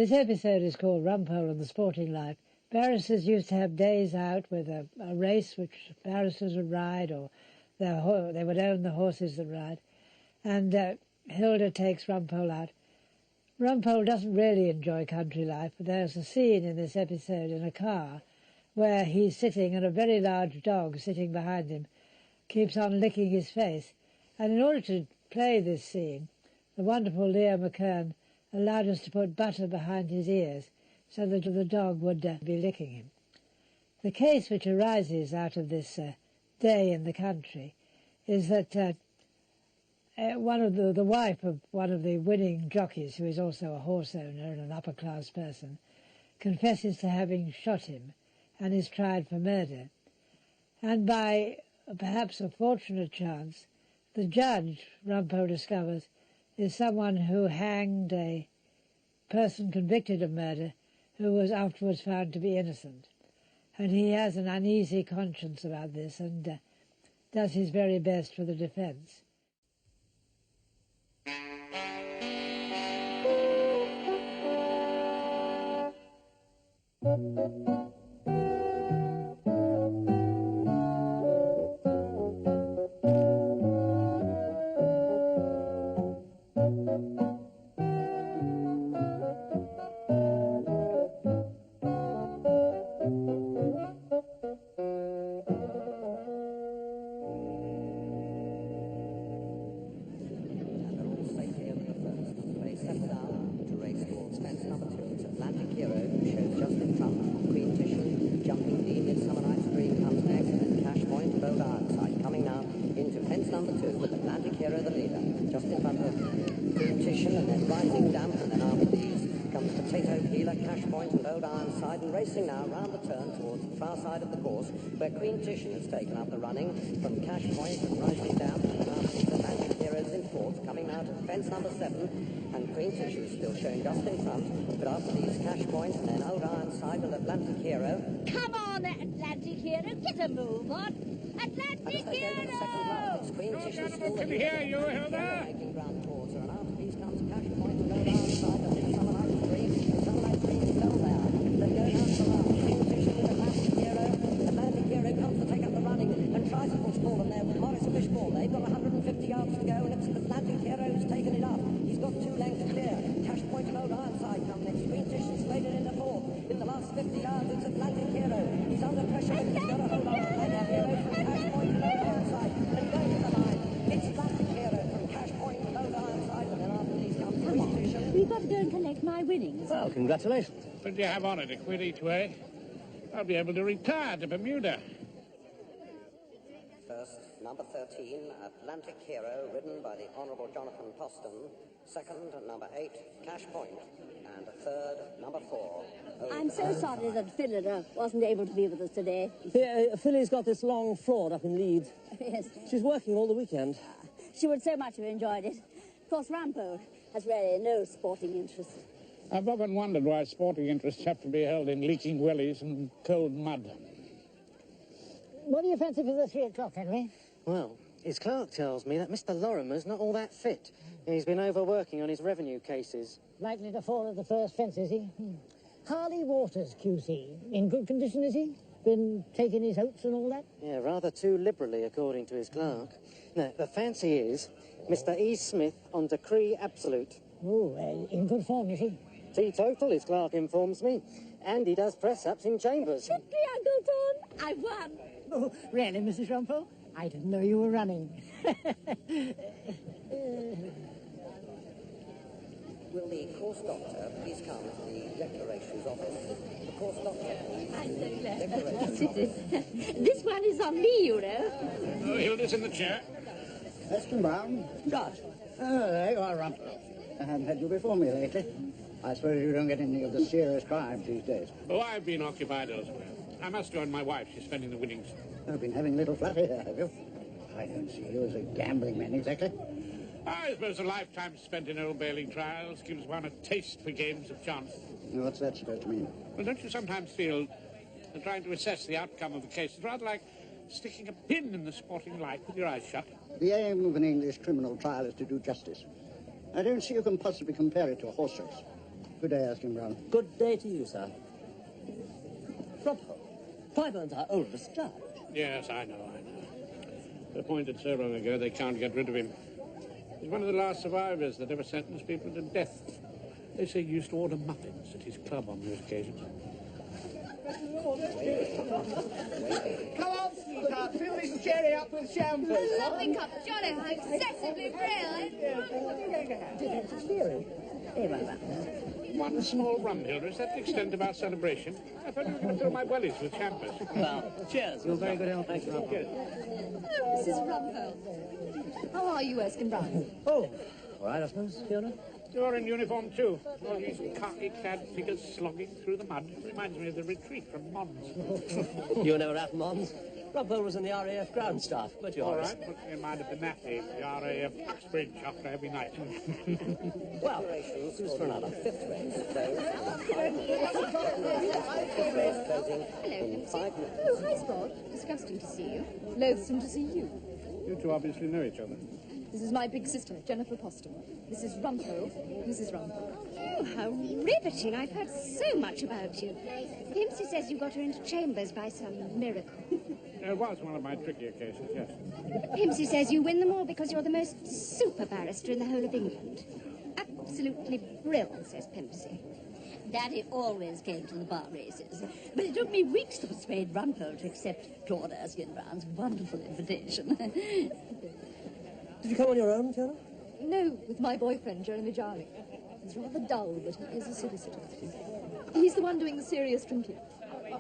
This episode is called Rumpole and the Sporting Life. Barristers used to have days out with a race which barristers would ride, or they would own the horses that ride. And Hilda takes Rumpole out. Rumpole doesn't really enjoy country life, but there's a scene in this episode in a car where he's sitting and a very large dog sitting behind him keeps on licking his face. And in order to play this scene, the wonderful Leo McKern allowed us to put butter behind his ears so that the dog would be licking him. The case which arises out of this day in the country is that one of the wife of one of the winning jockeys, who is also a horse owner and an upper-class person, confesses to having shot him and is tried for murder. And by perhaps a fortunate chance, the judge, Rumpole discovers, is someone who hanged a person convicted of murder who was afterwards found to be innocent. And he has an uneasy conscience about this and does his very best for the defence. Racing now round the turn towards the far side of the course, where Queen Titian has taken up the running from Cash Point and rising down. The Atlantic Heroes in fourth, coming now to fence number 7, and Queen Titian is still showing just in front. But after these Cash Point and then Old Ironside with Atlantic Hero. Come on, Atlantic Hero, get a move on. Atlantic Hero! It's Queen Titian still Can hear you, Hilda? making ground towards her, and after these comes Cash Point and Old Ironside. And then Summer Night Dream, and Summer Night Dream is still there. They're going out for last. Queen Titian with Atlantic Hero. Atlantic Hero comes to take up the running and tries to push forward there with Morris Fishball. They've got 150 yards to go, and it's Atlantic Hero who's taken it up. He's got 2 lengths clear. Cash Point and Old Ironside come next. Queen Titian slated into fourth. In the last 50 yards, it's Atlantic Hero. He's under pressure, but he's got to hold on. Atlantic Hero from Cash Point and Old Ironside. And going to the line, it's Atlantic Hero from Cash Point and Old Ironside. And then after these comes Queen Titian. We've got to go and collect my winnings. Well, congratulations. What do you have on it? A quid each way? I'll be able to retire to Bermuda. First, number 13, Atlantic Hero, ridden by the Honourable Jonathan Poston. Second, number 8, Cash Point. And third, number 4. I'm so sorry that Phillida wasn't able to be with us today. Yeah, Philly's got this long fraud up in Leeds. Yes. She's working all the weekend. She would so much have enjoyed it. Of course, Rumpole has really no sporting interest. I've often wondered why sporting interests have to be held in leaking wellies and cold mud. What do you fancy for the 3 o'clock, Henry? Well, his clerk tells me that Mr. Lorimer's not all that fit. He's been overworking on his revenue cases. Likely to fall at the first fence, is he? Harley Waters, QC. In good condition, is he? Been taking his oats and all that? Yeah, rather too liberally, according to his clerk. Now, the fancy is Mr. E. Smith on decree absolute. Oh, in good form, is he? Teetotal, his clerk informs me. And he does press-ups in chambers. Simply, Uncle Tom, I won. Oh, really, Mrs. Rumpole? I didn't know you were running. Will the course doctor please come to the declarations office? The course doctor, please. I'm so glad. Declarations office. This one is on me, you know. Oh, Hilda's in the chair. Eston Brown? Right. Oh, there you are, Rumpole. I haven't had you before me lately. I suppose you don't get any of the serious crimes these days. Oh, I've been occupied elsewhere. I must join my wife. She's spending the winnings. You've been having a little flutter here, have you? I don't see you as a gambling man exactly. I suppose a lifetime spent in Old Bailey trials gives one a taste for games of chance. What's that supposed to mean? Well, don't you sometimes feel that trying to assess the outcome of a case is rather like sticking a pin in the sporting life with your eyes shut? The aim of an English criminal trial is to do justice. I don't see you can possibly compare it to a horse race. Good day, Erskine Brown. Good day to you, sir. Rumpole. Clybourne's our oldest judge. Yes, I know. Appointed so long ago, they can't get rid of him. He's one of the last survivors that ever sentenced people to death. They say he used to order muffins at his club on those occasions. Come on, sweetheart, fill this cherry up with champagne. A lovely cup, jolly, how excessively brilliant. One small rum, Hilda. Is that the extent of our celebration? I thought you were going to fill my wellies with champers. Well, cheers. You're very good help. Thank you, Rumpole. Mrs. Rumpole. How are you, Erskine Brown? Oh, all right, I suppose, Fiona. You're in uniform, too. All these khaki-clad figures slogging through the mud. Reminds me of the retreat from Mons. You were never at Mons. Rumpole was in the RAF ground staff, but you're All right, put me in mind of the nappy, the RAF Uxbridge after every night. Well, who's for another fifth race? Hello, Lucy. Oh, hi, Spot. Disgusting to see you. Loathsome to see you. You two obviously know each other. This is my big sister, Jennifer Poston. This is Rumpole, Mrs. Rumpole. Oh, how riveting. I've heard so much about you. Pimpsy says you got her into chambers by some miracle. It was one of my trickier cases, yes. Pimpsy says you win them all because you're the most super barrister in the whole of England. Absolutely brilliant, says Pimpsy. Daddy always came to the bar races, but it took me weeks to persuade Rumpole to accept Claude Erskine Brown's wonderful invitation. Did you come on your own, Fiona? No, with my boyfriend, Jeremy Jarley. He's rather dull, but he is a solicitor. He's the one doing the serious drinking. Oh,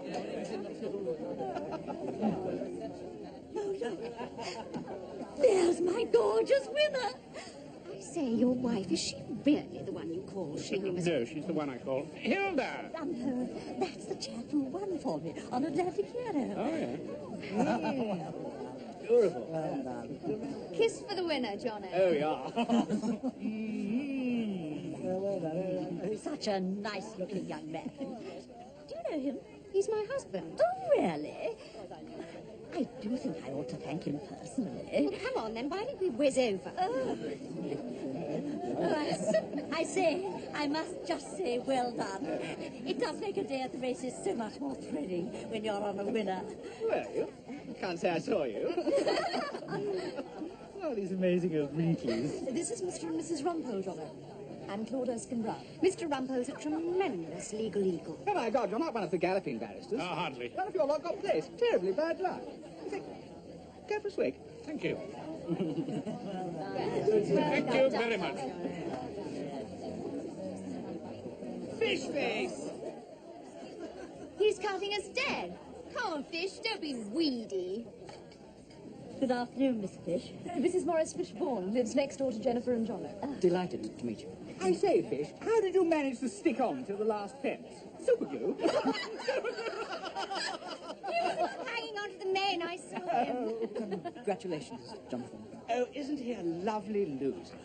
look. There's my gorgeous winner. I say, your wife, is she really the one you call? No, she's the one I call Hilda. Rumpole, that's the chap who won for me on Atlantic Hero. Oh, yeah. Beautiful. Well done. Kiss for the winner, Johnny. Oh, yeah. Such a nice-looking young man. Do you know him? He's my husband. Oh, really? I do think I ought to thank him personally. Well, come on, then. Why don't we whiz over? I must just say, well done. It does make a day at the races so much more thrilling when you're on a winner. Well, can't say I saw you. Oh, these amazing old wrinkles. This is Mr. and Mrs. Rumpole, Johnny. And Claude Erskine Brown. Mr. Rumpole's a tremendous legal eagle. Oh, my God, you're not one of the galloping barristers. Oh, hardly. None of your lot got placed. Terribly bad luck. Go for a swig. Thank you. Thank you very much. Fish face! He's cutting us dead. Come on, Fish, don't be weedy. Good afternoon, Miss Fish. Mrs. Morris Fishbourne lives next door to Jennifer and Jono. Delighted to meet you. I say, Fish, how did you manage to stick on till the last pence? Super glue? He was hanging on to the mane, I saw him. Congratulations, Jonathan. Oh, isn't he a lovely loser?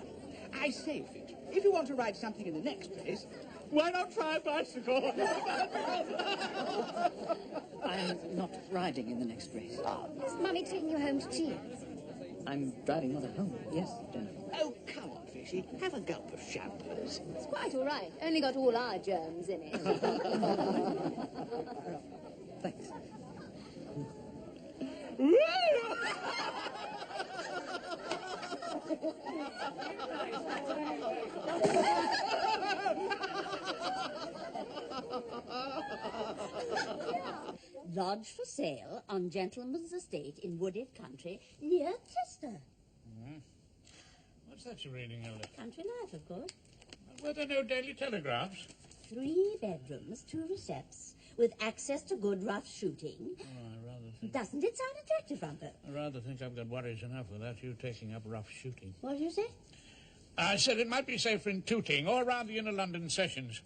I say, Fish, if you want to ride something in the next place, why not try a bicycle? I'm not riding in the next race. Is Mummy taking you home to tea? I'm driving Mother home. Yes, Jennifer. Oh, come on, Fishy. Have a gulp of champers. It's quite all right. Only got all our germs in it. Thanks. Lodge for sale on Gentleman's Estate in Wooded Country near Chester. What's that you're reading, Hilda? Country Life, of course. Were there no daily telegraphs? 3 bedrooms, 2 recepts, with access to good rough shooting. Oh, I rather think... Doesn't it sound attractive, Rumpole? I rather think I've got worries enough without you taking up rough shooting. What did you say? I said it might be safer in Tooting or around the inner London sessions.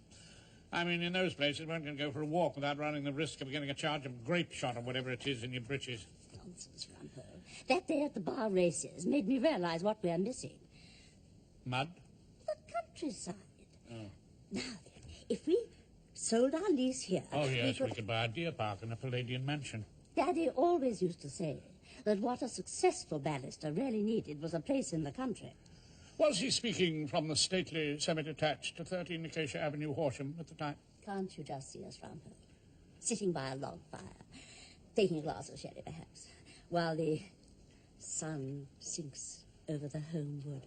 I mean, in those places, one can go for a walk without running the risk of getting a charge of grape shot or whatever it is in your breeches. Nonsense, Rumpole. That day at the bar races made me realize what we're missing. Mud? The countryside. Oh. Now then, if we sold our lease here... Oh, yes, we could buy a deer park and a Palladian mansion. Daddy always used to say that what a successful barrister really needed was a place in the country. Was he speaking from the stately semi-detached to 13 Acacia Avenue, Horsham, at the time? Can't you just see us, Rumpole? Sitting by a log fire, taking a glass of sherry, perhaps, while the sun sinks over the home wood.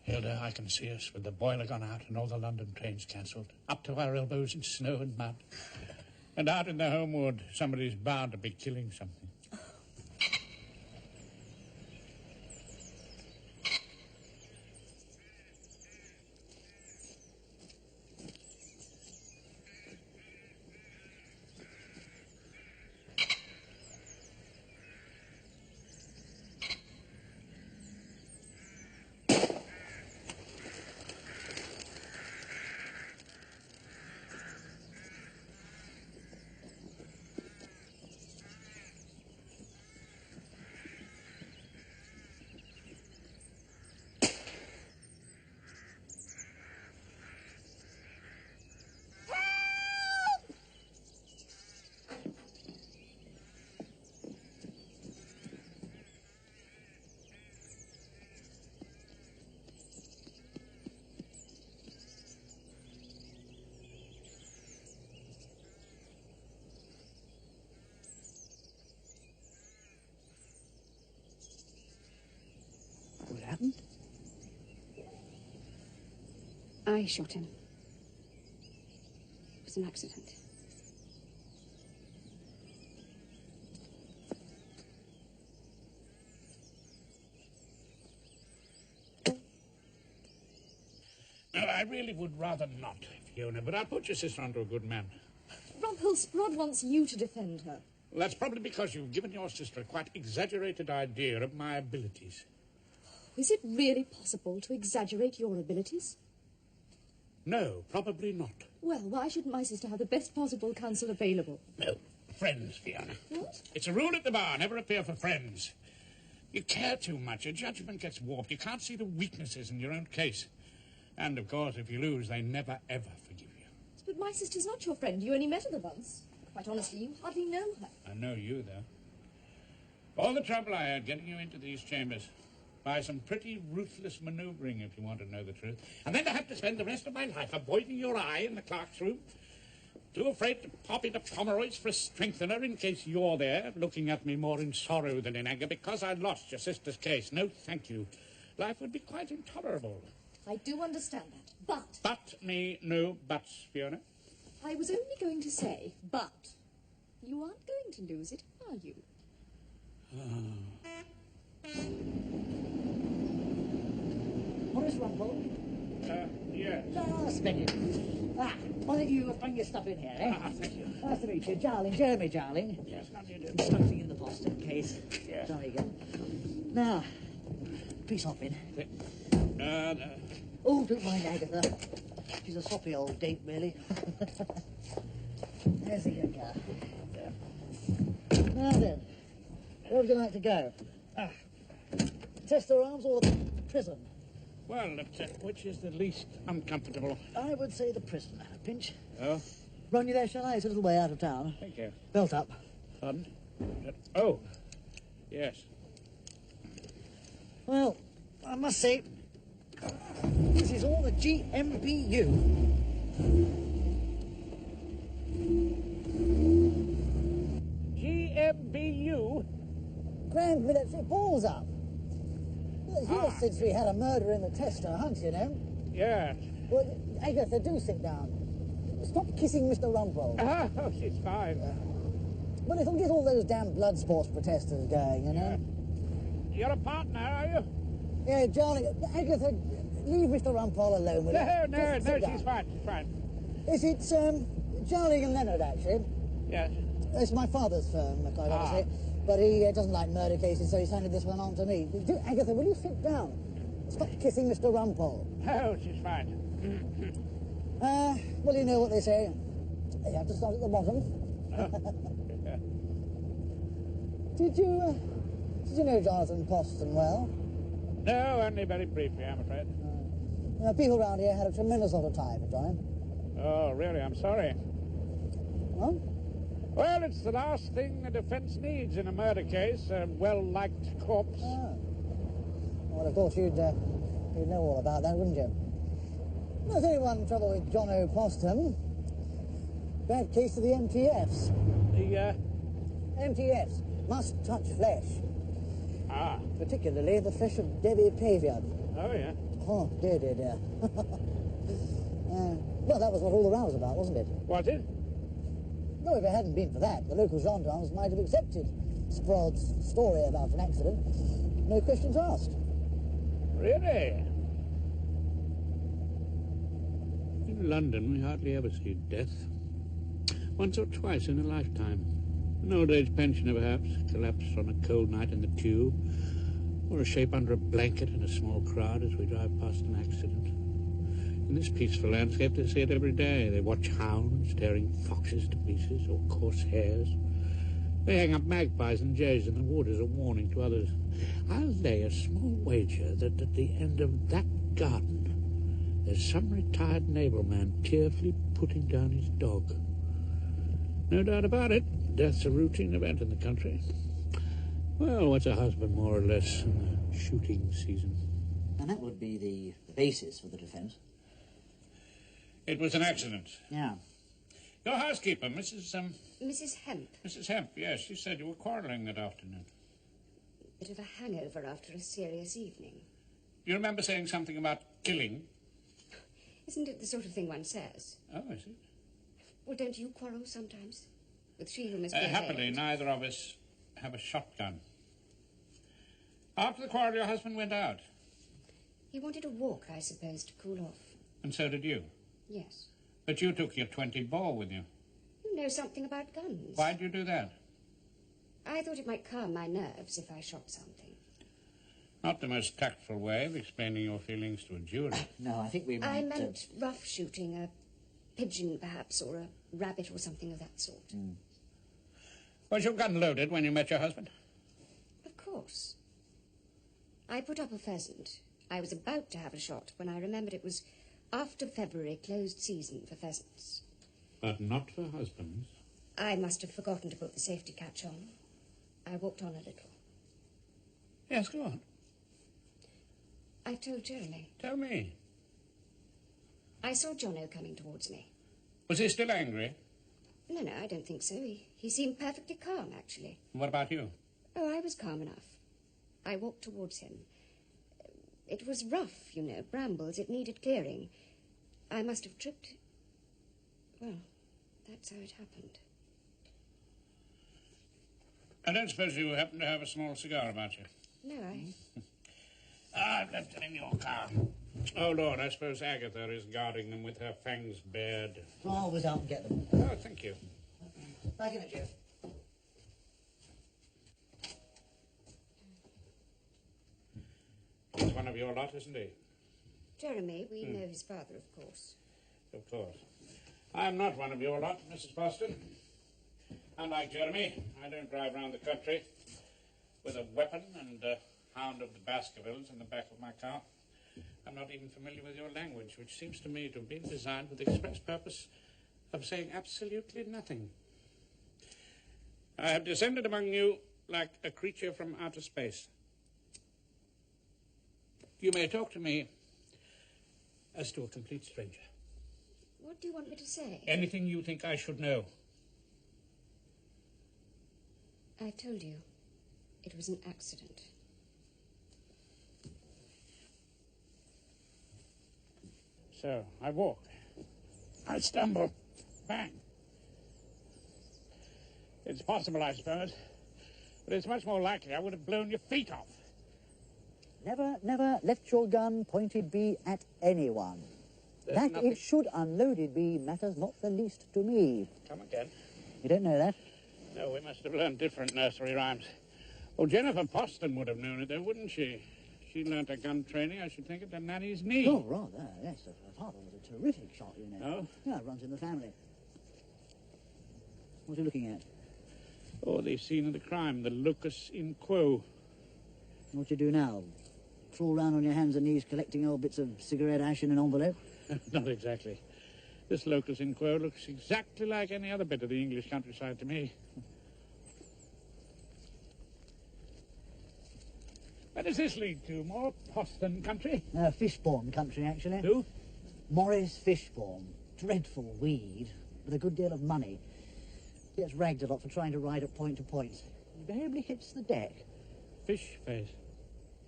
Hilda, I can see us with the boiler gone out and all the London trains cancelled, up to our elbows in snow and mud. And out in the home wood, somebody's bound to be killing something. What happened? I shot him. It was an accident. No, I really would rather not, Fiona, but I'll put your sister onto a good man. Rumpole, Sprod wants you to defend her. Well, that's probably because you've given your sister a quite exaggerated idea of my abilities. Is it really possible to exaggerate your abilities? No, probably not. Well, why shouldn't my sister have the best possible counsel available? No, friends, Fiona. What? It's a rule at the bar, never appear for friends. You care too much, your judgment gets warped. You can't see the weaknesses in your own case. And, of course, if you lose, they never, ever forgive you. But my sister's not your friend. You only met her once. Quite honestly, you hardly know her. I know you, though. All the trouble I had getting you into these chambers. By some pretty ruthless manoeuvring, if you want to know the truth. And then to have to spend the rest of my life avoiding your eye in the clerk's room. Too afraid to pop into Pomeroy's for a strengthener in case you're there, looking at me more in sorrow than in anger because I lost your sister's case. No, thank you. Life would be quite intolerable. I do understand that, but... But me, no buts, Fiona. I was only going to say, but... You aren't going to lose it, are you? Horace Rumpole? Yes. Just a minute. Why don't you bring your stuff in here, eh? Thank you. Nice to meet you. Jarling, Jeremy Jarling. Yes, how do you do? Something in the post in case. Yes. Jolly good. Now, peace offing. No. Oh, don't mind Agatha. She's a soppy old date, really. There's the good car. Now then, where would you like to go? Tester Arms or the prison? Well, which is the least uncomfortable? I would say the prison. Pinch. Oh, Run you there, shall I? It's a little way out of town. thank you. Belt up. Pardon? Oh, yes. Well, I must say, this is all the GMPU. GMBU? Grand military balls up. Well, it's years since we had a murder in the tester hunt, you know. Yes. Well, Agatha, do sit down. Stop kissing Mr. Rumpole. Oh, she's fine. Well, it'll get all those damn blood sports protesters going, you know. You're a partner, are you? Yeah, Johnny, Agatha, leave Mr. Rumpole alone with her. No, Just sit down. she's fine, she's fine. Is it, Jarling and Leonard, actually? Yes. It's my father's firm, quite honestly. But he doesn't like murder cases, so he's handed this one on to me. Agatha, will you sit down? Stop kissing Mr. Rumpole. Oh, she's fine. Well, you know what they say. You have to start at the bottom. Did you know Jonathan Poston well? No, only very briefly, I'm afraid. People around here had a tremendous lot of time for John. Oh, really? I'm sorry. Well? Well, it's the last thing the defense needs in a murder case, a well-liked corpse. Well, of course, you'd You'd know all about that, wouldn't you? There's only one trouble with John O'Postum. Bad case of the MTFs. The, MTFs. Must touch flesh. Ah. Particularly the flesh of Debbie Pavian. Oh, yeah. Oh, dear, dear, dear. Well, that was what all the row was about, wasn't it? Was it? No, if it hadn't been for that, the local gendarmes might have accepted Sprod's story about an accident. No questions asked. Really? In London, we hardly ever see death. Once or twice in a lifetime. An old age pensioner, perhaps, collapsed on a cold night in the tube, or a shape under a blanket in a small crowd as we drive past an accident. In this peaceful landscape, they see it every day. They watch hounds tearing foxes to pieces, or coarse hares. They hang up magpies and jays in the wood as a warning to others. I'll lay a small wager that at the end of that garden, there's some retired naval man tearfully putting down his dog. No doubt about it, death's a routine event in the country. Well, what's a husband, more or less, in the shooting season? And that would be the basis for the defence. It was an accident. Yeah. Your housekeeper, Mrs. Mrs. Hemp. Mrs. Hemp, yes, she said you were quarrelling that afternoon. Bit of a hangover after a serious evening. You remember saying something about killing? Isn't it the sort of thing one says? Oh, is it? Well, don't you quarrel sometimes? With she who must be Happily, neither of us have a shotgun. After the quarrel, your husband went out. He wanted a walk, I suppose, to cool off. And so did you? Yes. But you took your .20 ball with you. You know something about guns. Why'd you do that? I thought it might calm my nerves if I shot something. Not the most tactful way of explaining your feelings to a jury. No, I think we might... I meant rough shooting, a pigeon perhaps, or a rabbit or something of that sort. Mm. Was your gun loaded when you met your husband? Of course. I put up a pheasant. I was about to have a shot when I remembered it was after February, closed season for pheasants. But not for husbands. I must have forgotten to put the safety catch on. I walked on a little. Yes, go on. I told Jeremy. Tell me. I saw Jono coming towards me. Was he still angry? No, I don't think so. He seemed perfectly calm, actually. What about you? Oh, I was calm enough. I walked towards him. It was rough, you know, brambles. It needed clearing. I must have tripped. Well, that's how it happened. I don't suppose you happen to have a small cigar about you? No, I've left it in your car. Oh, Lord, I suppose Agatha is guarding them with her fangs bared. I'll whiz out and get them. Oh, thank you. Back in it, Jeff. He's one of your lot, isn't he? Jeremy, we know his father, of course. Of course. I'm not one of your lot, Mrs. Boston. Unlike Jeremy, I don't drive around the country with a weapon and a hound of the Baskervilles in the back of my car. I'm not even familiar with your language, which seems to me to have been designed with the express purpose of saying absolutely nothing. I have descended among you like a creature from outer space. You may talk to me as to a complete stranger. What do you want me to say? Anything you think I should know. I told you. It was an accident. So, I walk. I stumble. Bang. It's possible, I suppose. But it's much more likely I would have blown your feet off. Never let your gun pointed be at anyone. That nothing... it should unloaded be matters not the least to me. Come again. You don't know that? No, we must have learned different nursery rhymes. Well, Jennifer Poston would have known it, though, wouldn't she? She learnt her gun training, I should think, at her nanny's knee. Oh, rather, yes. Her father was a terrific shot, you know. Oh? Yeah, it runs in the family. What are you looking at? Oh, the scene of the crime, the locus in quo. What do you do now? Crawl round on your hands and knees collecting old bits of cigarette ash in an envelope? Not exactly. This locus in quo looks exactly like any other bit of the English countryside to me. Where does this lead to? More Poston country? Fishbourne country, actually. Who? Morris Fishbourne. Dreadful weed, with a good deal of money. Gets ragged a lot for trying to ride at point to point. Invariably hits the deck. Fish face.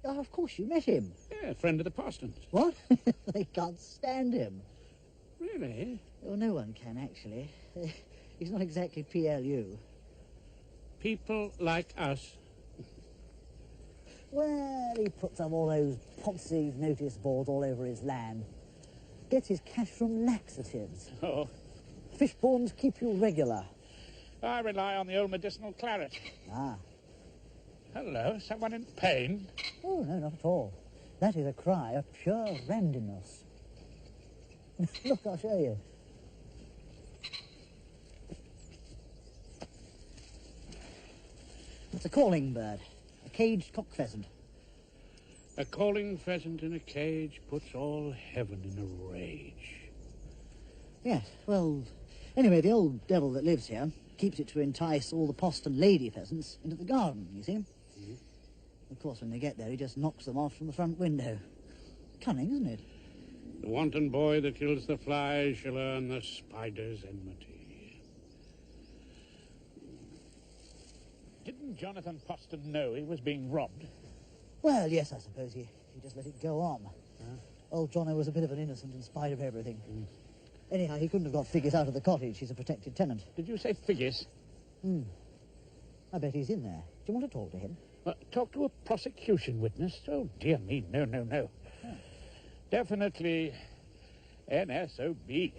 Oh, of course, you met him. Yeah, friend of the Postons. What? They can't stand him. Really? Well, no one can, actually. He's not exactly PLU. People like us. Well, he puts up all those Podsy notice boards all over his land. Gets his cash from laxatives. Oh. Fishbournes keep you regular. I rely on the old medicinal claret. Ah. Hello, someone in pain? Oh, no, not at all. That is a cry of pure randomness. Look, I'll show you. It's a calling bird, a caged cock pheasant. A calling pheasant in a cage puts all heaven in a rage. Yes, well, anyway, the old devil that lives here keeps it to entice all the Poston lady pheasants into the garden, you see. Mm-hmm. Of course, when they get there, he just knocks them off from the front window. Cunning, isn't it? The wanton boy that kills the flies shall earn the spider's enmity. Didn't Jonathan Poston know he was being robbed? Well, yes, I suppose he just let it go on. Old Jono was a bit of an innocent in spite of everything. Anyhow, he couldn't have got Figgis out of the cottage. He's a protected tenant. Did you say Figgis? I bet he's in there. Do you want to talk to him? Talk to a prosecution witness? Oh, dear me, no. Definitely NSOB.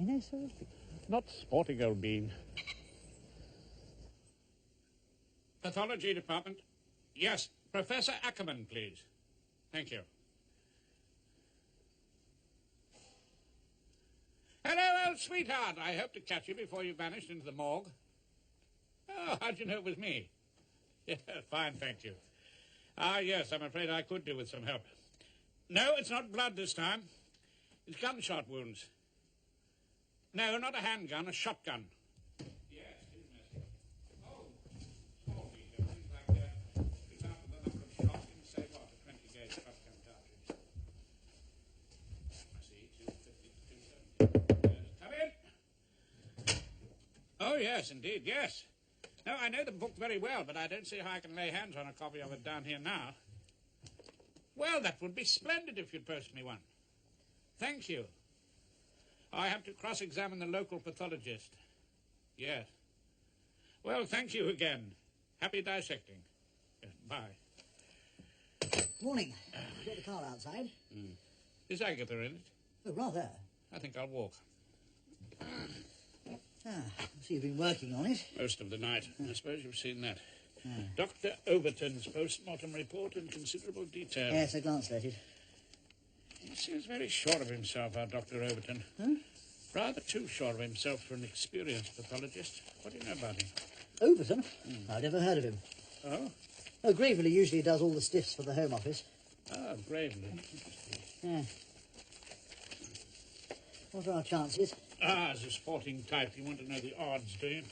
NSOB? Not Sporting Old Bean. Pathology department. Yes, Professor Ackerman, please. Thank you. Hello, old sweetheart. I hope to catch you before you vanished into the morgue. Oh, how'd you know it was me? Yeah, fine, thank you. Ah, yes, I'm afraid I could do with some help. No, it's not blood this time. It's gunshot wounds. No, not a handgun, a shotgun. Yes, isn't it? Oh, small things like that. For example, the number of shots in, say, what, a 20-gauge shotgun cartridge. I see, 250 to 270. Yes, come in. Oh, yes, indeed, yes. No, I know the book very well, but I don't see how I can lay hands on a copy of it down here now. Well, that would be splendid if you'd post me one. Thank you. I have to cross-examine the local pathologist. Yes. Well, thank you again. Happy dissecting. Yes, bye. Morning. You got the car outside? Is Agatha in it? Oh, rather. I think I'll walk. I see you've been working on it. Most of the night. I suppose you've seen that. Dr. Overton's post-mortem report in considerable detail. Yes, I glanced at it. He seems very sure of himself, our Dr. Overton. Rather too sure of himself for an experienced pathologist. What do you know about him? Overton? I've never heard of him. Oh? Oh, Gravely usually does all the stiffs for the Home Office. Ah, Gravely. Yeah. What are our chances? Ah, as a sporting type, you want to know the odds, do you?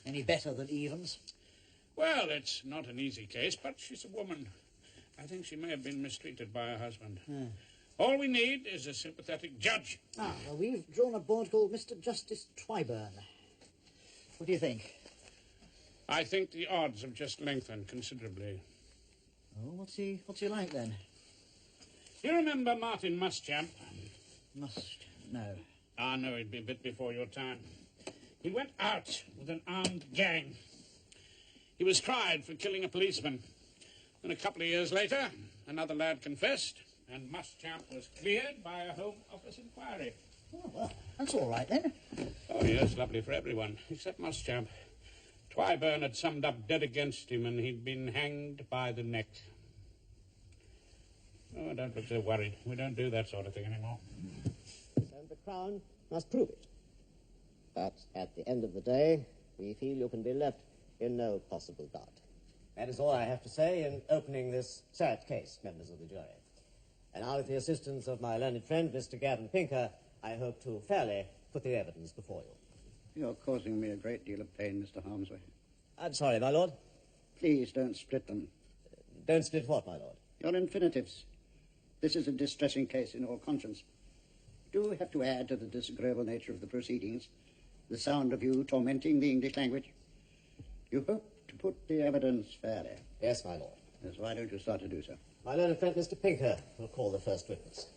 Any better than evens? Well, it's not an easy case, but she's a woman. I think she may have been mistreated by her husband. All we need is a sympathetic judge. Well, we've drawn a board called Mr. Justice Twyburn. What do you think? I think the odds have just lengthened considerably. Oh, what's he like, then? You remember Martin Muschamp? No. Ah, no, he'd be a bit before your time. He went out with an armed gang. He was tried for killing a policeman. And a couple of years later, another lad confessed, and Muschamp was cleared by a Home Office inquiry. Oh, well, that's all right, then. Oh, yes, lovely for everyone, except Muschamp. Twyburn had summed up dead against him, and he'd been hanged by the neck. Oh, don't look so worried. We don't do that sort of thing anymore. And the Crown must prove it. But at the end of the day, we feel you can be left in no possible doubt. That is all I have to say in opening this sad case, members of the jury. And now, with the assistance of my learned friend, Mr. Gavin Pinker, I hope to fairly put the evidence before you. You're causing me a great deal of pain, Mr. Harmsworth. I'm sorry, my lord. Please don't split them. Don't split what, my lord? Your infinitives. This is a distressing case in all conscience. Do have to add to the disagreeable nature of the proceedings the sound of you tormenting the English language. You hope to put the evidence fairly. Yes, my lord. Yes, why don't you start to do so? My learned friend, Mr. Pinker, will call the first witness.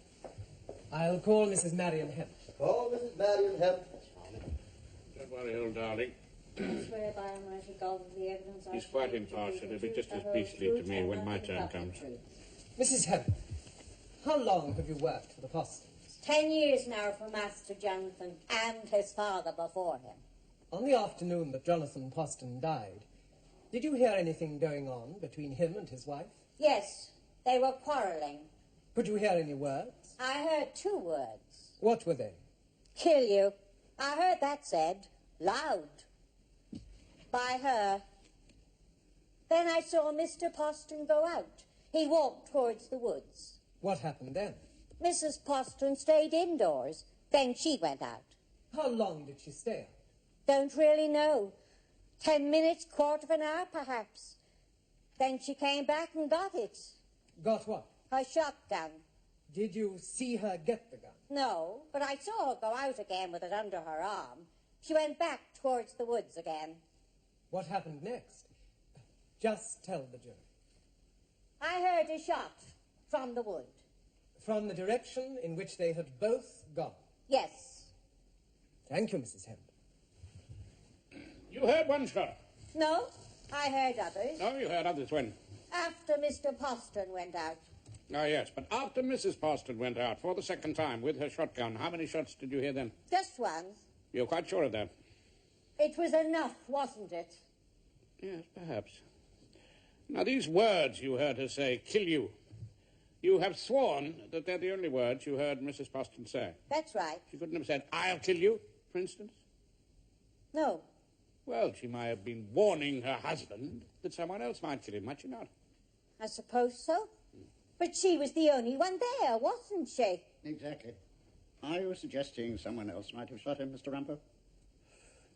I'll call Mrs. Marion Hemp. Call Mrs. Marion Hemp. Don't worry, old darling. I swear by Almighty God that the evidence He's quite impartial. He'll be just as beastly to me when my turn comes. Mrs. Hemp, how long have you worked for the Postons? 10 years now for Master Jonathan and his father before him. On the afternoon that Jonathan Poston died, did you hear anything going on between him and his wife? Yes, they were quarrelling. Could you hear any words? I heard 2 words. What were they? Kill you. I heard that said, loud, by her. Then I saw Mr. Poston go out. He walked towards the woods. What happened then? Mrs. Poston stayed indoors. Then she went out. How long did she stay out? Don't really know. 10 minutes, quarter of an hour, perhaps. Then she came back and got it. Got what? Her shotgun. Did you see her get the gun? No, but I saw her go out again with it under her arm. She went back towards the woods again. What happened next? Just tell the jury. I heard a shot from the wood. From the direction in which they had both gone? Yes. Thank you, Mrs. Hemp. You heard one shot? No, I heard others. No, you heard others when? After Mr. Poston went out. Oh, yes, but after Mrs. Poston went out for the second time with her shotgun, how many shots did you hear then? Just one. You're quite sure of that? It was enough, wasn't it? Yes, perhaps. Now, these words you heard her say, kill you, you have sworn that they're the only words you heard Mrs. Poston say. That's right. She couldn't have said, I'll kill you, for instance? No. Well, she might have been warning her husband that someone else might kill him, might she not? I suppose so. But she was the only one there, wasn't she? Exactly. Are you suggesting someone else might have shot him, Mr. Rumpole?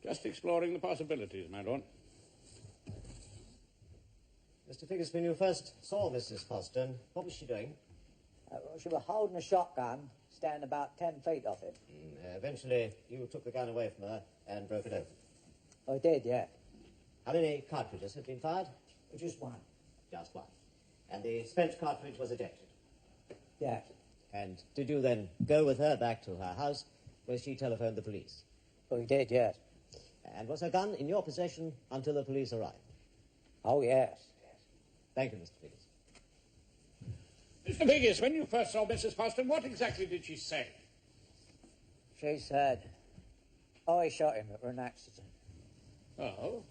Just exploring the possibilities, my lord. Mr. Figgis, when you first saw Mrs. Poston, what was she doing? She was holding a shotgun, standing about 10 feet off it. Eventually, you took the gun away from her and broke it open. I did, yeah. How many cartridges had been fired? Just one. Just one. And the spent cartridge was ejected? Yeah. And did you then go with her back to her house where she telephoned the police? We did, yes. And was her gun in your possession until the police arrived? Oh, yes. Thank you, Mr. Figgis. Mr. Figgis, when you first saw Mrs. Poston, what exactly did she say? She said, I shot him. It was an accident. Oh?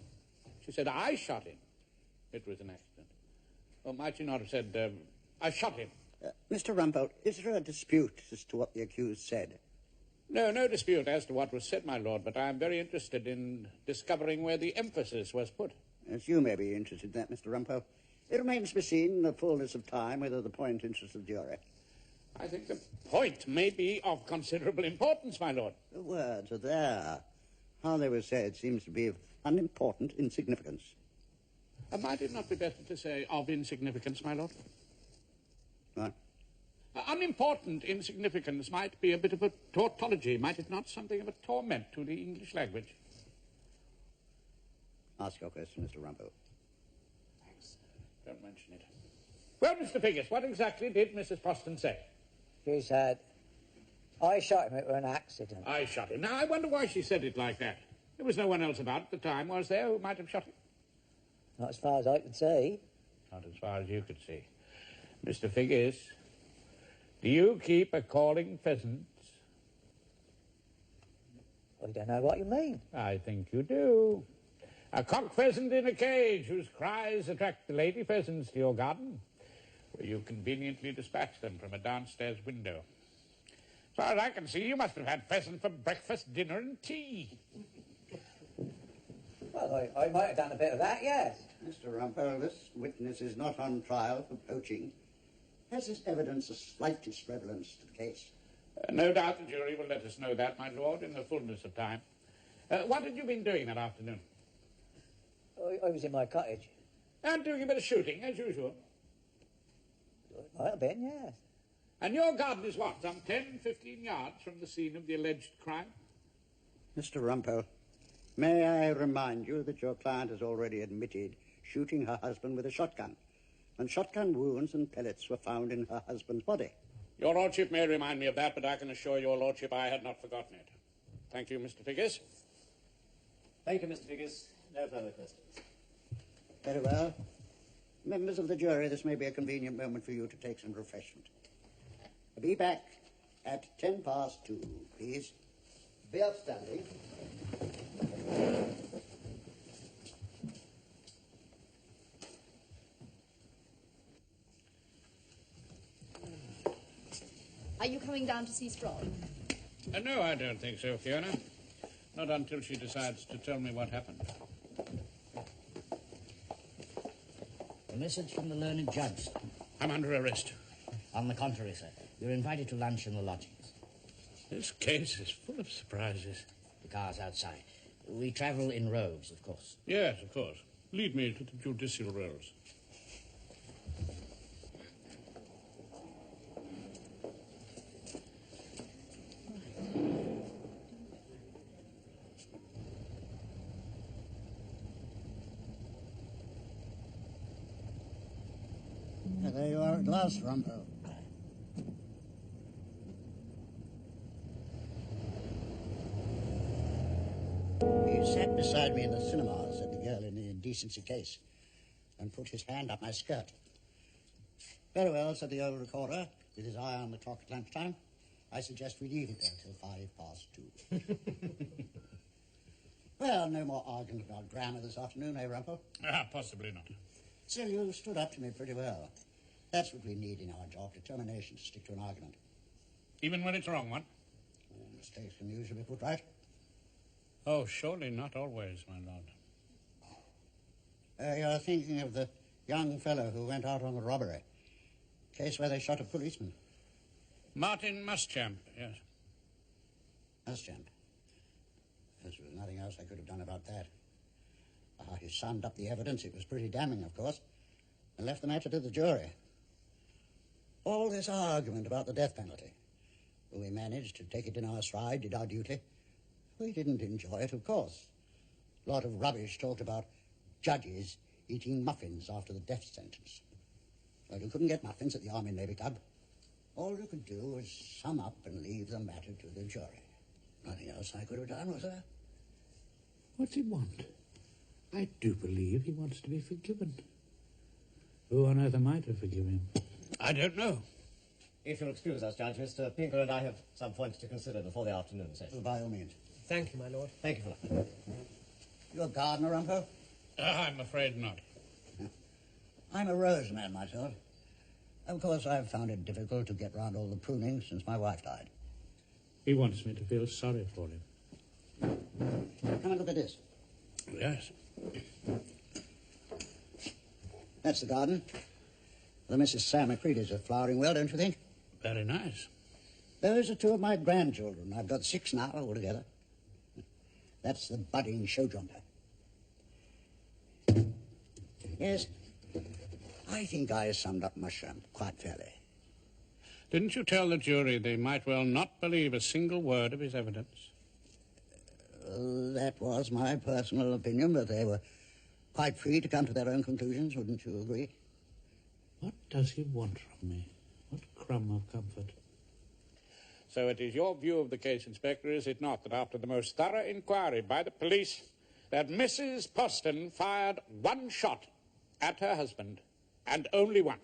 She said, I shot him. It was an accident. Or might she not have said, I shot him? Mr. Rumpole, is there a dispute as to what the accused said? No, no dispute as to what was said, my lord, but I am very interested in discovering where the emphasis was put. Yes, you may be interested in that, Mr. Rumpole. It remains to be seen in the fullness of time whether the point interests the jury. I think the point may be of considerable importance, my lord. The words are there. How they were said seems to be of unimportant insignificance. Might it not be better to say of insignificance, my lord? What? Unimportant insignificance might be a bit of a tautology, might it not? Something of a torment to the English language. Ask your question, Mr. Rumpole. Thanks. Don't mention it. Well, Mr. Figgis, what exactly did Mrs. Poston say? She said, I shot him. It was an accident. I shot him. Now, I wonder why she said it like that. There was no one else about at the time, was there, who might have shot him? Not as far as I could see. Not as far as you could see. Mr. Figgis, do you keep a calling pheasants? I don't know what you mean. I think you do. A cock pheasant in a cage whose cries attract the lady pheasants to your garden, where you conveniently dispatch them from a downstairs window. As far as I can see, you must have had pheasant for breakfast, dinner, and tea. Well, I might have done a bit of that, yes. Mr. Rumpole, this witness is not on trial for poaching. Has this evidence the slightest relevance to the case? No doubt the jury will let us know that, my lord, in the fullness of time. What had you been doing that afternoon? I was in my cottage. And doing a bit of shooting, as usual. Well, Ben, yes. And your garden is what, some 10, 15 yards from the scene of the alleged crime? Mr. Rumpole, may I remind you that your client has already admitted shooting her husband with a shotgun, and shotgun wounds and pellets were found in her husband's body. Your lordship may remind me of that, but I can assure your lordship I had not forgotten it. Thank you, Mr. Figgis. Thank you, Mr. Figgis. No further questions. Very well. Members of the jury, this may be a convenient moment for you to take some refreshment. Be back at 2:10, please. Be upstanding. Are you coming down to see Strong? No, I don't think so, Fiona. Not until she decides to tell me what happened. A message from the learned judge. I'm under arrest. On the contrary, sir. You're invited to lunch in the lodgings. This case is full of surprises. The car's outside. We travel in robes, of course. Yes, of course. Lead me to the judicial rolls. There you are at last, Rumpole. He sat beside me in the cinema, said the girl in the indecency case, and put his hand up my skirt. Very well, said the old recorder, with his eye on the clock at lunchtime. I suggest we leave it there till 2:05. Well, no more argument about grammar this afternoon, eh, Rumpole? Possibly not. Still, you stood up to me pretty well. That's what we need in our job, determination to stick to an argument. Even when it's a wrong one? Mistakes can usually be put right. Oh, surely not always, my lord. You're thinking of the young fellow who went out on the robbery. Case where they shot a policeman. Martin Muschamp, yes. Muschamp. There was nothing else I could have done about that. He summed up the evidence. It was pretty damning, of course, and left the matter to the jury. All this argument about the death penalty. We managed to take it in our stride, did our duty. We didn't enjoy it, of course. A lot of rubbish talked about judges eating muffins after the death sentence. Well, you couldn't get muffins at the Army Navy Club. All you could do was sum up and leave the matter to the jury. Nothing else I could have done, was there? What's he want? I do believe he wants to be forgiven. Who on earth am I to forgive him? I don't know. If you'll excuse us, Judge, Mr. Pinker and I have some points to consider before the afternoon session. By all means. Thank you, my lord. Thank you for that. You a gardener, Rumpole? I'm afraid not. I'm a rose man myself. Of course, I've found it difficult to get round all the pruning since my wife died. He wants me to feel sorry for him. Come and look at this. Yes. That's the garden. The Mrs. Sam McCready's are flowering well, don't you think? Very nice. Those are two of my grandchildren. I've got 6 now altogether. That's the budding showjumper. Yes, I think I summed up Mushroom quite fairly. Didn't you tell the jury they might well not believe a single word of his evidence? That was my personal opinion, but they were quite free to come to their own conclusions, wouldn't you agree? What does he want from me? What crumb of comfort? So it is your view of the case, Inspector, is it not, that after the most thorough inquiry by the police, that Mrs. Poston fired 1 shot at her husband, and only 1?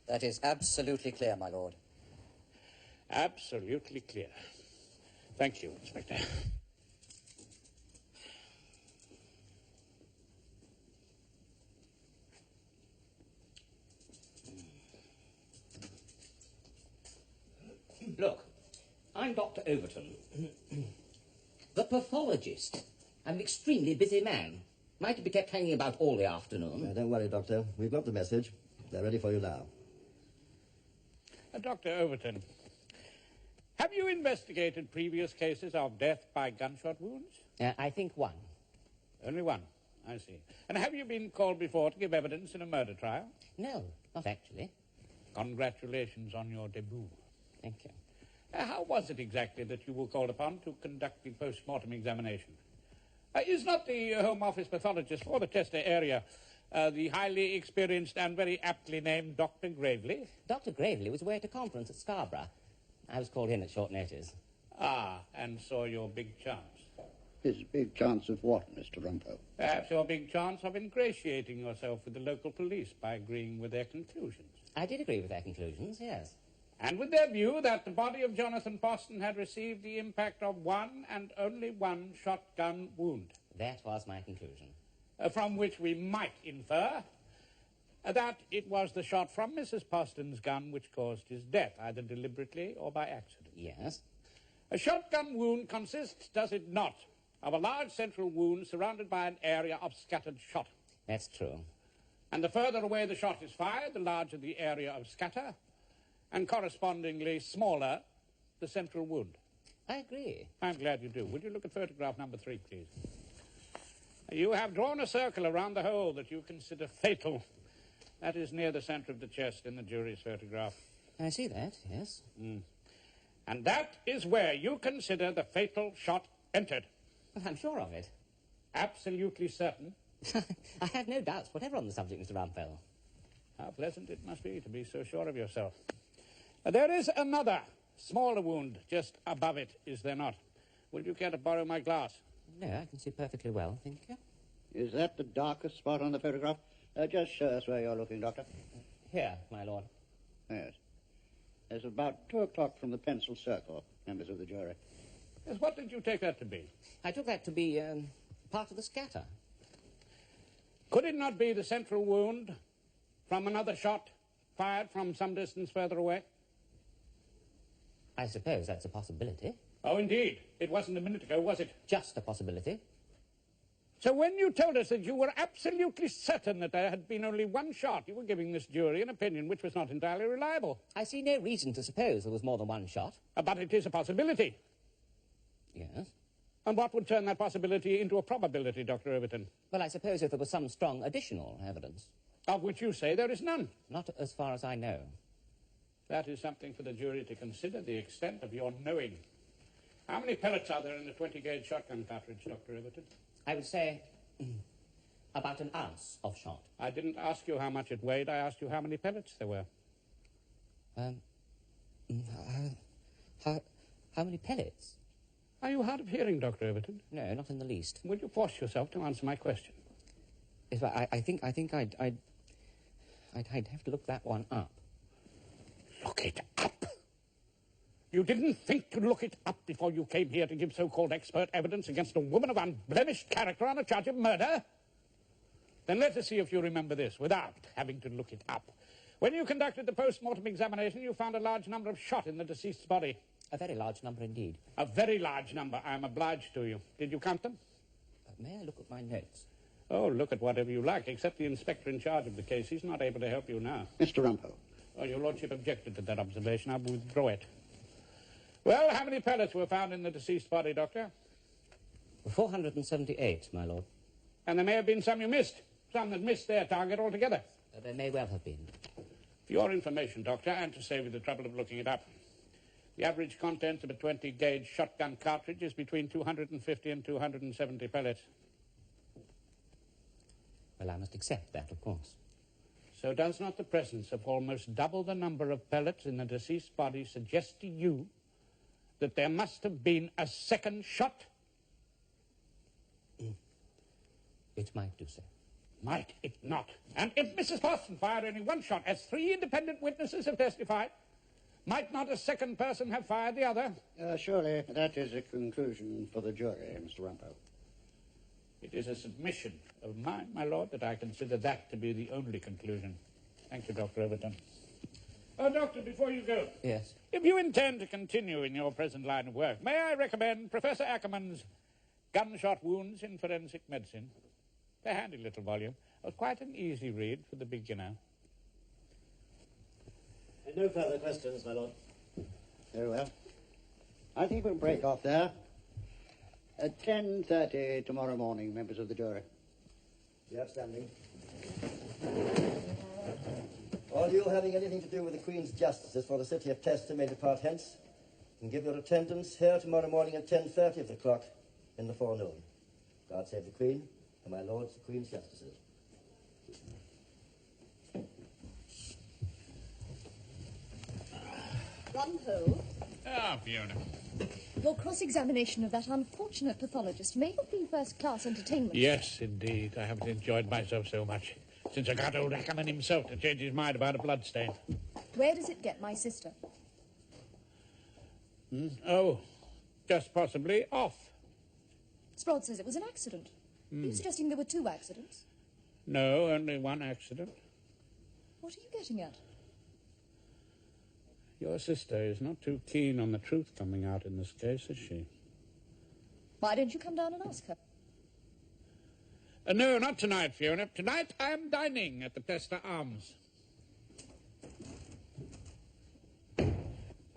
That is absolutely clear, my lord. Absolutely clear. Thank you, Inspector. Look, I'm Dr. Overton. The pathologist. I'm an extremely busy man. Might be kept hanging about all the afternoon. Don't worry, Doctor. We've got the message. They're ready for you now. Dr. Overton, have you investigated previous cases of death by gunshot wounds? I think 1. Only 1, I see. And have you been called before to give evidence in a murder trial? No, not actually. Congratulations on your debut. Thank you. How was it exactly that you were called upon to conduct the post-mortem examination? Is not the Home Office pathologist for the Chester area the highly experienced and very aptly named Dr. Gravely? Dr. Gravely was away at a conference at Scarborough. I was called in at short notice. Ah, and saw your big chance. His big chance of what, Mr. Rumpole? Perhaps your big chance of ingratiating yourself with the local police by agreeing with their conclusions. I did agree with their conclusions, yes. And with their view that the body of Jonathan Poston had received the impact of one and only one shotgun wound. That was my conclusion. From which we might infer that it was the shot from Mrs. Poston's gun which caused his death, either deliberately or by accident. Yes. A shotgun wound consists, does it not, of a large central wound surrounded by an area of scattered shot. That's true. And the further away the shot is fired, the larger the area of scatter, and correspondingly smaller the central wound. I agree. I'm glad you do. Would you look at photograph number 3, please? You have drawn a circle around the hole that you consider fatal. That is near the center of the chest in the jury's photograph. I see that, yes. And that is where you consider the fatal shot entered. Well, I'm sure of it. Absolutely certain? I have no doubts whatever on the subject, Mr. Rumpole. How pleasant it must be to be so sure of yourself. There is another, smaller wound just above it, is there not? Will you care to borrow my glass? No, I can see perfectly well, thank you. Is that the darkest spot on the photograph? Just show us where you're looking, Doctor. Here, my lord. Yes. It's about 2 o'clock from the pencil circle, members of the jury. Yes, what did you take that to be? I took that to be part of the scatter. Could it not be the central wound from another shot fired from some distance further away? I suppose that's a possibility. Oh, indeed. It wasn't a minute ago, was it? Just a possibility. So when you told us that you were absolutely certain that there had been only one shot, you were giving this jury an opinion which was not entirely reliable. I see no reason to suppose there was more than one shot. But it is a possibility. Yes. And what would turn that possibility into a probability, Dr. Overton? Well, I suppose if there was some strong additional evidence. Of which you say there is none. Not as far as I know. That is something for the jury to consider, the extent of your knowing. How many pellets are there in a 20-gauge shotgun cartridge, Dr. Overton? I would say about an ounce of shot. I didn't ask you how much it weighed. I asked you how many pellets there were. How many pellets? Are you hard of hearing, Dr. Overton? No, not in the least. Would you force yourself to answer my question? If I think I'd have to look that one up. Look it up? You didn't think to look it up before you came here to give so-called expert evidence against a woman of unblemished character on a charge of murder? Then let us see if you remember this without having to look it up. When you conducted the post-mortem examination, you found a large number of shot in the deceased's body. A very large number indeed. A very large number. I am obliged to you. Did you count them? May I look at my notes? Oh, look at whatever you like, except the inspector in charge of the case. He's not able to help you now. Mr. Rumpole. Oh, your lordship objected to that observation. I will withdraw it. Well, how many pellets were found in the deceased body, Doctor? 478, my lord. And there may have been some you missed. Some that missed their target altogether. There may well have been. For your information, Doctor, and to save you the trouble of looking it up, the average contents of a 20-gauge shotgun cartridge is between 250 and 270 pellets. Well, I must accept that, of course. So does not the presence of almost double the number of pellets in the deceased body suggest to you that there must have been a second shot? It might do so. Might it not? And if Mrs. Poston fired only one shot, as 3 independent witnesses have testified, might not a second person have fired the other? Surely that is a conclusion for the jury, Mr. Rumpole. It is a submission of mine, my lord, that I consider that to be the only conclusion. Thank you, Dr. Overton. Oh, Doctor, before you go. Yes? If you intend to continue in your present line of work, may I recommend Professor Ackerman's Gunshot Wounds in Forensic Medicine? It's a handy little volume. It was quite an easy read for the beginner. No further questions, my lord. Very well. I think we'll break off there. At 10:30 tomorrow morning, members of the jury. The upstanding. All you having anything to do with the Queen's justices for the city of Chester may depart hence and give your attendance here tomorrow morning at 10:30 of the clock in the forenoon. God save the Queen and my lords the Queen's justices. Rumpole, Ah, Fiona. your cross-examination of that unfortunate pathologist may have been first-class entertainment. Yes, indeed. I haven't enjoyed myself so much since I got old Ackerman himself to change his mind about a bloodstain. Where does it get my sister? Oh, just possibly off. Sprod says it was an accident. Are you suggesting there were 2 accidents? No, only one accident. What are you getting at? Your sister is not too keen on the truth coming out in this case, is she? Why don't you come down and ask her? No, not tonight, Fiona. Tonight I am dining at the Chester Arms.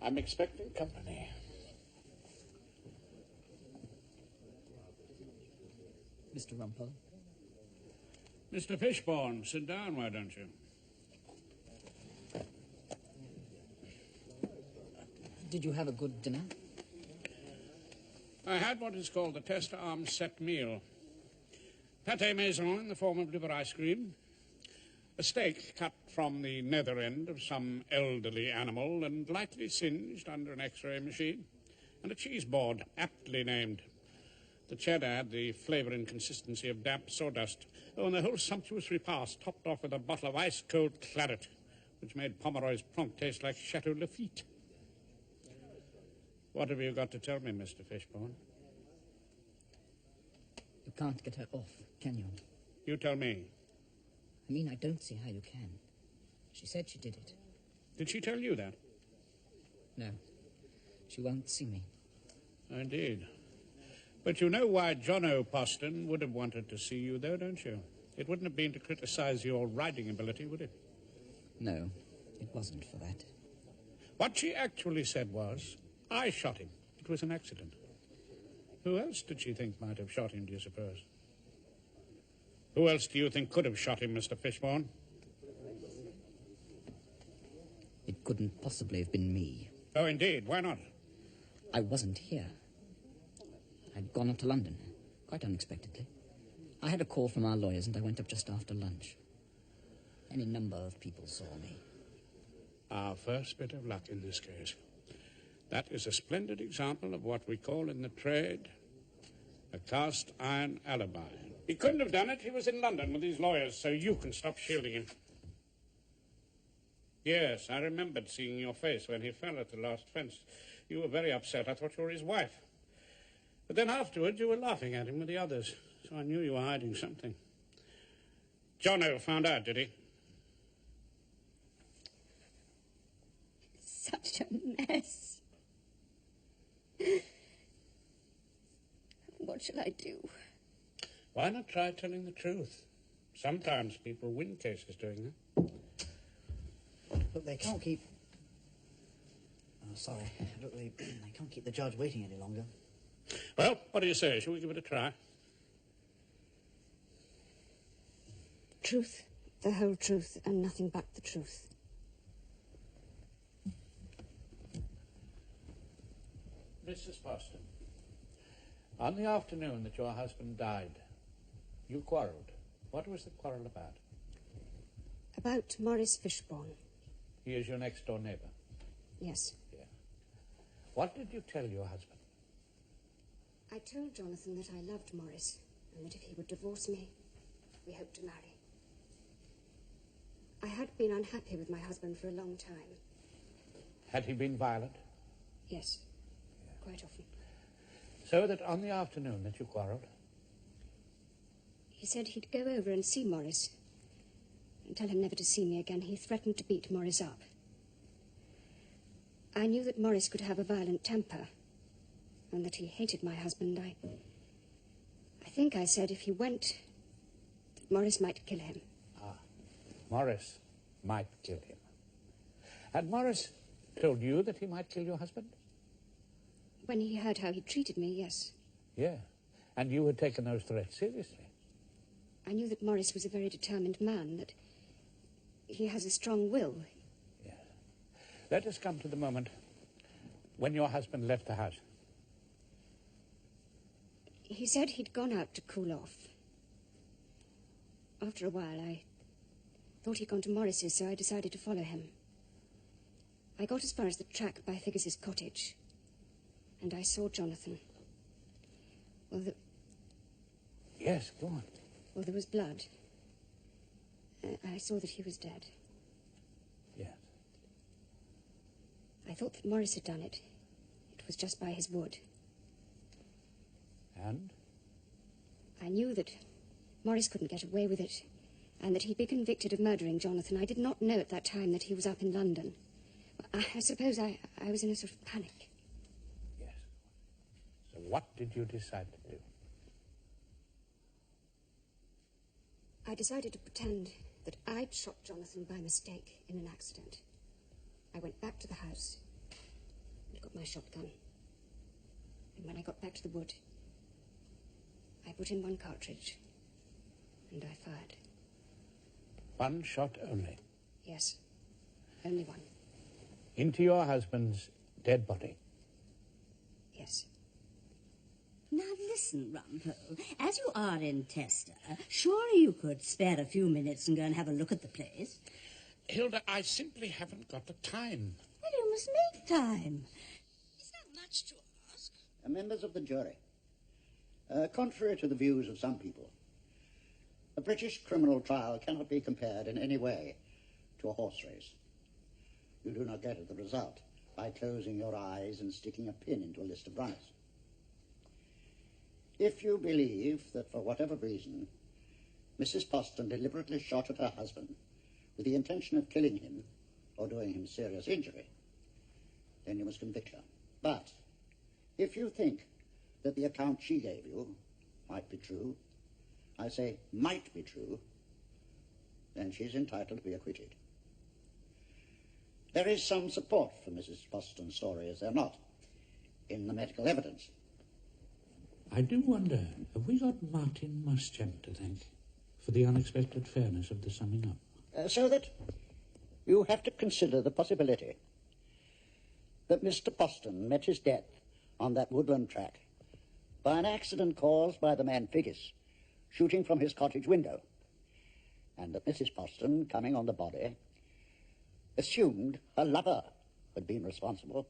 I'm expecting company. Mr. Rumpole? Mr. Fishburne, sit down, why don't you? Did you have a good dinner? I had what is called the Chester Arms set meal. Pâté maison in the form of liver ice cream, a steak cut from the nether end of some elderly animal and lightly singed under an X-ray machine, and a cheese board aptly named. The cheddar had the flavour and consistency of damp sawdust. Oh, and the whole sumptuous repast topped off with a bottle of ice-cold claret, which made Pomeroy's prompt taste like Chateau Lafitte. What have you got to tell me, Mr. Fishburne? You can't get her off, can you? You tell me. I mean, I don't see how you can. She said she did it. Did she tell you that? No. She won't see me. Indeed. But you know why Jono Poston would have wanted to see you, though, don't you? It wouldn't have been to criticize your riding ability, would it? No, it wasn't for that. What she actually said was, I shot him. It was an accident. Who else did she think might have shot him, do you suppose? Who else do you think could have shot him, Mr. Fishburne? It couldn't possibly have been me. Oh, indeed. Why not? I wasn't here. I'd gone up to London, quite unexpectedly. I had a call from our lawyers and I went up just after lunch. Any number of people saw me. Our first bit of luck in this case. That is a splendid example of what we call in the trade a cast iron alibi. He couldn't have done it. He was in London with his lawyers, so you can stop shielding him. Yes, I remembered seeing your face when he fell at the last fence. You were very upset. I thought you were his wife. But then afterwards you were laughing at him with the others, so I knew you were hiding something. Jono found out, did he? Such a mess. What shall I do? Why not try telling the truth? Sometimes people win cases doing that. Look, they can't keep... Oh, sorry. Look, they can't keep the judge waiting any longer. Well, what do you say? Shall we give it a try? Truth, the whole truth, and nothing but the truth. Mrs. Poston, on the afternoon that your husband died, you quarrelled. What was the quarrel about? About Maurice Fishburne. He is your next-door neighbour? Yes. Yeah. What did you tell your husband? I told Jonathan that I loved Maurice, and that if he would divorce me, we hoped to marry. I had been unhappy with my husband for a long time. Had he been violent? Yes, quite often. So that on the afternoon that you quarrelled? He said he'd go over and see Maurice and tell him never to see me again. He threatened to beat Maurice up. I knew that Maurice could have a violent temper and that he hated my husband. I think I said if he went, that Maurice might kill him. Ah, Maurice might kill him. Had Maurice told you that he might kill your husband? When he heard how he treated me, yes. Yeah, and you had taken those threats seriously? I knew that Maurice was a very determined man, that he has a strong will. Yes. Let us come to the moment when your husband left the house. He said he'd gone out to cool off. After a while, I thought he'd gone to Morris's, so I decided to follow him. I got as far as the track by Figgis's cottage, and I saw Jonathan. Well, Yes, go on. Well, there was blood. I saw that he was dead. Yes. I thought that Morris had done it. It was just by his wood. And? I knew that Morris couldn't get away with it, and that he'd be convicted of murdering Jonathan. I did not know at that time that he was up in London. I suppose I was in a sort of panic. Yes. So what did you decide to do? I decided to pretend that I'd shot Jonathan by mistake in an accident. I went back to the house and got my shotgun. And when I got back to the wood, I put in one cartridge and I fired. One shot only? Yes, only one. Into your husband's dead body? Yes. Now listen, Rumpole. As you are in Tester, surely you could spare a few minutes and go and have a look at the place. Hilda, I simply haven't got the time. Well, you must make time. Is that much to ask? Members of the jury, contrary to the views of some people, a British criminal trial cannot be compared in any way to a horse race. You do not get at the result by closing your eyes and sticking a pin into a list of runners. If you believe that for whatever reason Mrs. Poston deliberately shot at her husband with the intention of killing him or doing him serious injury, then you must convict her. But if you think that the account she gave you might be true, I say might be true, then she's entitled to be acquitted. There is some support for Mrs. Poston's story, is there not, in the medical evidence? I do wonder, have we got Martin Muschamp to thank for the unexpected fairness of the summing up? So that you have to consider the possibility that Mr. Poston met his death on that woodland track by an accident caused by the man Figgis shooting from his cottage window, and that Mrs. Poston, coming on the body, assumed her lover had been responsible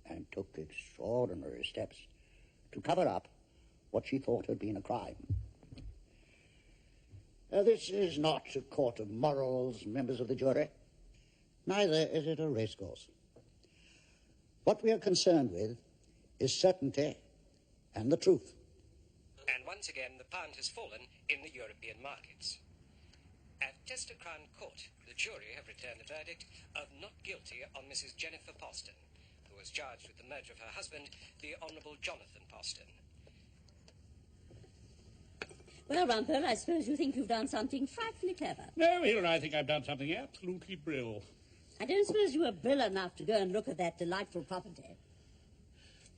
and took extraordinary steps to cover up what she thought had been a crime. This is not a court of morals, members of the jury. Neither is it a racecourse. What we are concerned with is certainty and the truth. And once again, the pound has fallen in the European markets. At Chester Crown Court, the jury have returned a verdict of not guilty on Mrs. Jennifer Poston, who was charged with the murder of her husband, the Honourable Jonathan Poston. Well, Rumpole, I suppose you think you've done something frightfully clever. No, Hilda, I think I've done something absolutely brill. I don't suppose you were brill enough to go and look at that delightful property.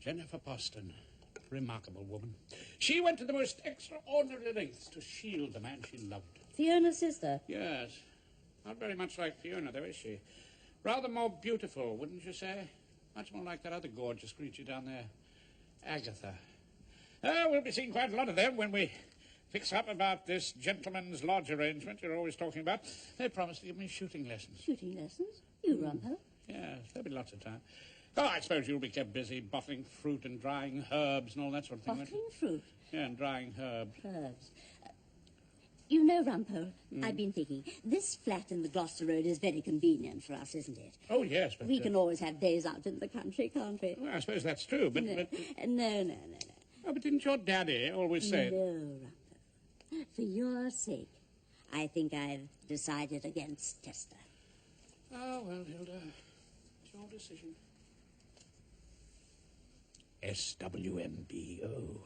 Jennifer Poston, remarkable woman. She went to the most extraordinary lengths to shield the man she loved. Fiona's sister? Yes. Not very much like Fiona, though, is she? Rather more beautiful, wouldn't you say? Much more like that other gorgeous creature down there, Agatha. We'll be seeing quite a lot of them when we fix up about this gentleman's lodge arrangement you're always talking about. They promised to give me shooting lessons. Shooting lessons? You, Rumpole? Yes, there'll be lots of time. Oh, I suppose you'll be kept busy bottling fruit and drying herbs and all that sort of thing. Bottling fruit? Yeah, and drying herbs. Herbs. You know, Rumpole, I've been thinking, this flat in the Gloucester Road is very convenient for us, isn't it? Oh, yes, but... We can always have days out in the country, can't we? Well, I suppose that's true, but... No. Oh, but didn't your daddy always say... No, Rumpole. For your sake, I think I've decided against Tester. Oh, well, Hilda, it's your decision. SWMBO.